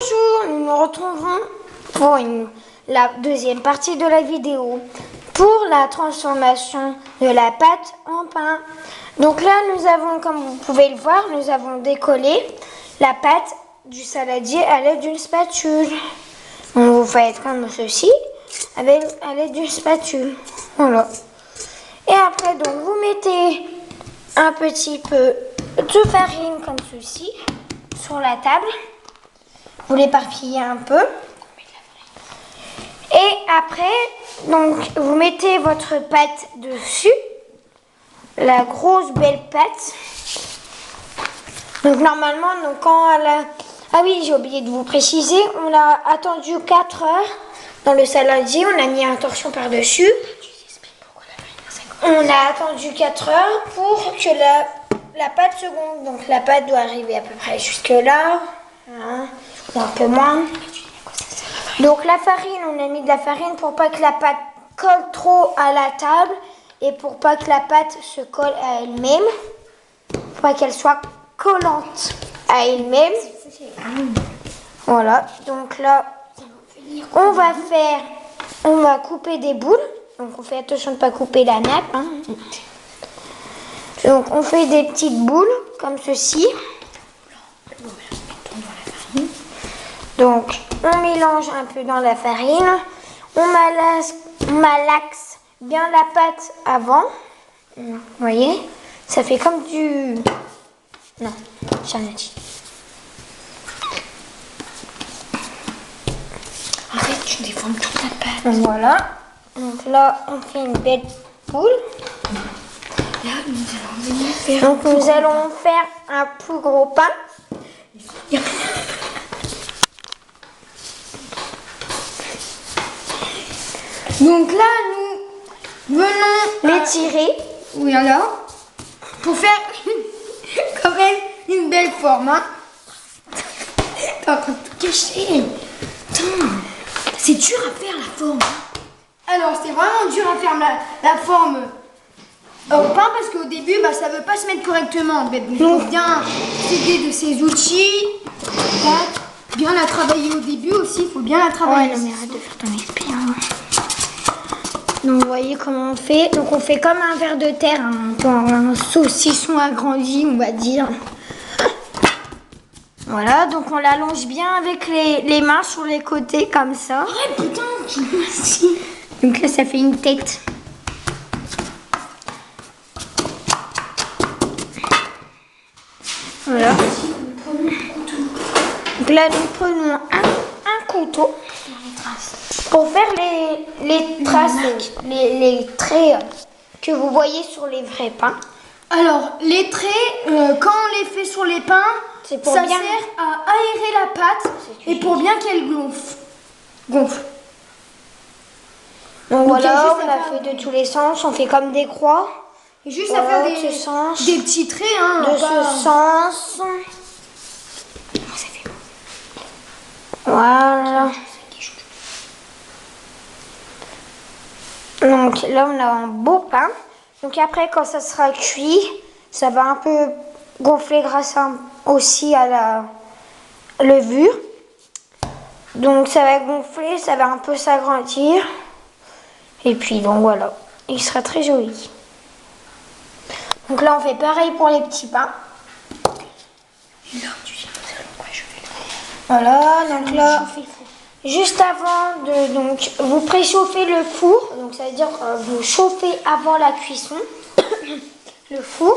Bonjour, nous nous retrouverons pour la deuxième partie de la vidéo pour la transformation de la pâte en pain. Donc là, nous avons, comme vous pouvez le voir, nous avons décollé la pâte du saladier à l'aide d'une spatule. Donc vous faites comme ceci à l'aide d'une spatule. Voilà. Et après, donc vous mettez un petit peu de farine comme ceci sur la table. Vous l'éparpillez un peu. Et après, donc, vous mettez votre pâte dessus. La grosse belle pâte. Donc normalement, donc, quand elle a... Ah oui, j'ai oublié de vous préciser. On a attendu 4 heures dans le saladier. On a mis un torchon par-dessus. On a attendu 4 heures pour que la pâte se gonfle. Donc la pâte doit arriver à peu près jusque là. Hein, ou un peu moins. Donc la farine, on a mis de la farine pour pas que la pâte colle trop à la table et pour pas que la pâte se colle à elle-même. Pour pas qu'elle soit collante à elle-même. Voilà, donc là, on va couper des boules. Donc on fait attention de ne pas couper la nappe. Hein. Donc on fait des petites boules comme ceci. Donc on mélange un peu dans la farine. On malaxe bien la pâte avant. Vous voyez, ça fait comme du... Non, j'en ai dit. Arrête, tu déformes toute la pâte. Voilà. Donc là, on fait une belle boule. Là, nous allons venir faire. Donc nous allons faire un plus gros pain. Donc là, nous venons L'étirer. Oui, alors, pour faire quand même une belle forme. Hein. T'es en train de tout cacher. Attends, c'est dur à faire la forme. Alors, c'est vraiment dur à faire la forme au pain parce qu'au début, ça ne veut pas se mettre correctement. Donc, il faut bien s'aider de ses outils. Bien la travailler au début aussi, il faut bien la travailler. Ouais, non, mais arrête de faire ton esprit. Hein. Donc vous voyez comment on fait. Donc on fait comme un ver de terre, un saucisson agrandi, on va dire. Voilà, donc on l'allonge bien avec les mains sur les côtés comme ça. Arrête, putain, donc là ça fait une tête. Voilà. Donc là nous prenons un couteau pour faire les traces, les traits que vous voyez sur les vrais pains. Alors, les traits, quand on les fait sur les pains, ça sert à aérer la pâte et pour bien qu'elle gonfle. Donc voilà, on a fait de tous les sens, on fait comme des croix. Et juste à faire des petits traits. Hein, de ce sens. Voilà. Donc là, on a un beau pain. Donc après, quand ça sera cuit, ça va un peu gonfler grâce aussi à la levure. Donc ça va gonfler, ça va un peu s'agrandir. Et puis donc voilà, il sera très joli. Donc là, on fait pareil pour les petits pains. Voilà, donc là... Juste avant de... Donc, vous préchauffez le four. Donc, ça veut dire vous chauffez avant la cuisson le four.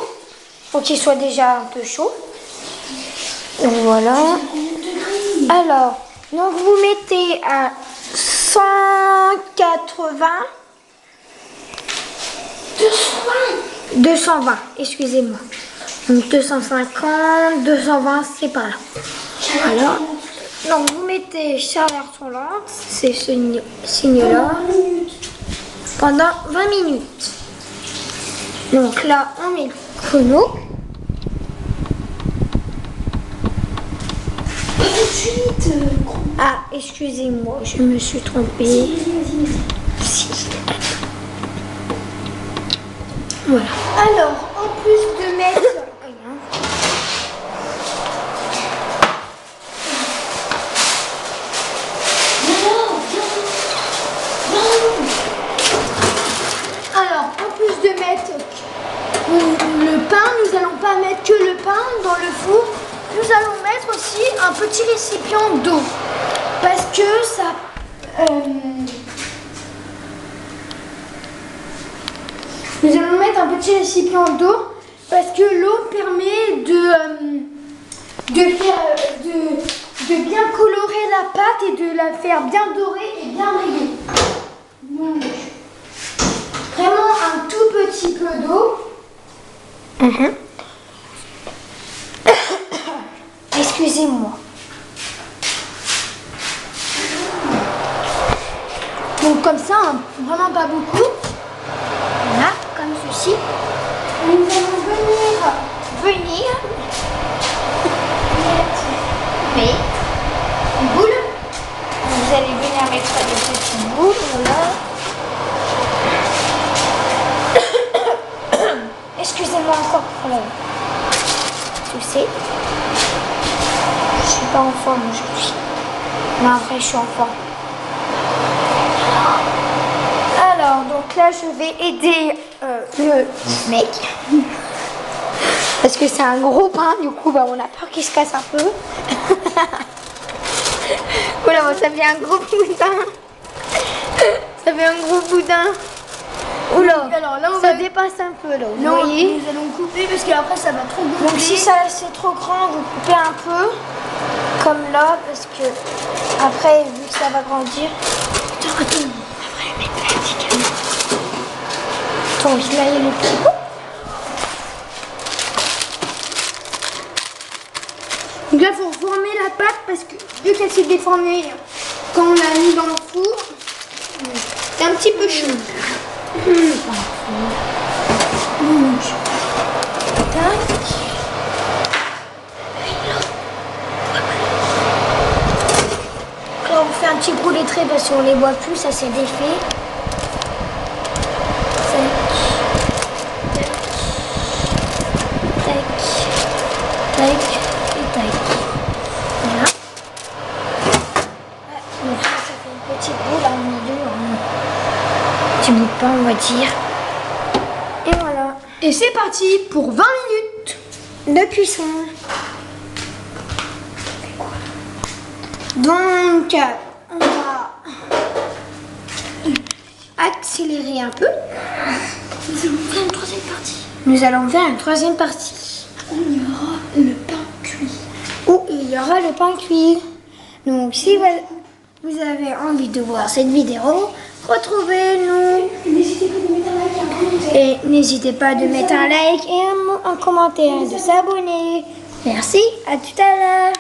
Pour qu'il soit déjà un peu chaud. Donc, voilà. Alors, donc vous mettez à 180... 220, excusez-moi. Donc, 250, 220, c'est pas là. Voilà. Donc vous mettez chaleur tournante, c'est ce signe-là, pendant 20 minutes. Donc là, on met le chrono. Ah, excusez-moi, je me suis trompée. Voilà. Alors, en plus de mettre... petit récipient d'eau. Parce que ça... Nous allons mettre un petit récipient d'eau parce que l'eau permet de bien colorer la pâte et de la faire bien dorée et bien briller. Donc, vraiment un tout petit peu d'eau. Excusez-moi. Donc comme ça, hein, vraiment pas beaucoup. Voilà, comme ceci. Nous allons Venir. Oui. une boule. Vous allez venir mettre des petits bouts. Voilà. Excusez-moi encore pour le tousser. Je suis pas en forme aujourd'hui. Mais en vrai, je suis en forme. Alors, donc là, je vais aider le mec. Parce que c'est un gros pain, du coup, bah, on a peur qu'il se casse un peu. Voilà, bon, ça fait un gros boudin. Ça fait un gros boudin. Oula, Alors là, ça dépasse un peu là, vous Non, voyez. nous allons couper parce qu'après ça va trop gonfler. Donc si ça c'est trop grand, vous coupez un peu, comme là, parce que après, vu que ça va grandir. Attends, on va le mettre verticalement. Attends, là il y a les petits bouts. Donc là, il faut former la pâte parce que vu qu'elle s'est déformée quand on l'a mis dans le four, c'est un petit peu chaud. Là on fait un petit coup les traits parce qu'on les voit plus, ça s'est défait. Tac, tac, tac et tac. Voilà. Donc là ça fait une petite boule là au milieu, un petit bout de pain on va dire. Et voilà. Et c'est parti pour 20 minutes. De cuisson. Donc, on va accélérer un peu. Nous allons faire une troisième partie. Nous allons faire une troisième partie. Où il y aura le pain cuit. Où il y aura le pain cuit. Donc si vous avez envie de voir cette vidéo, retrouvez-nous. N'hésitez pas de mettre un like et un commentaire. Et n'hésitez pas de mettre un like et un commentaire, de s'abonner. Merci, à tout à l'heure.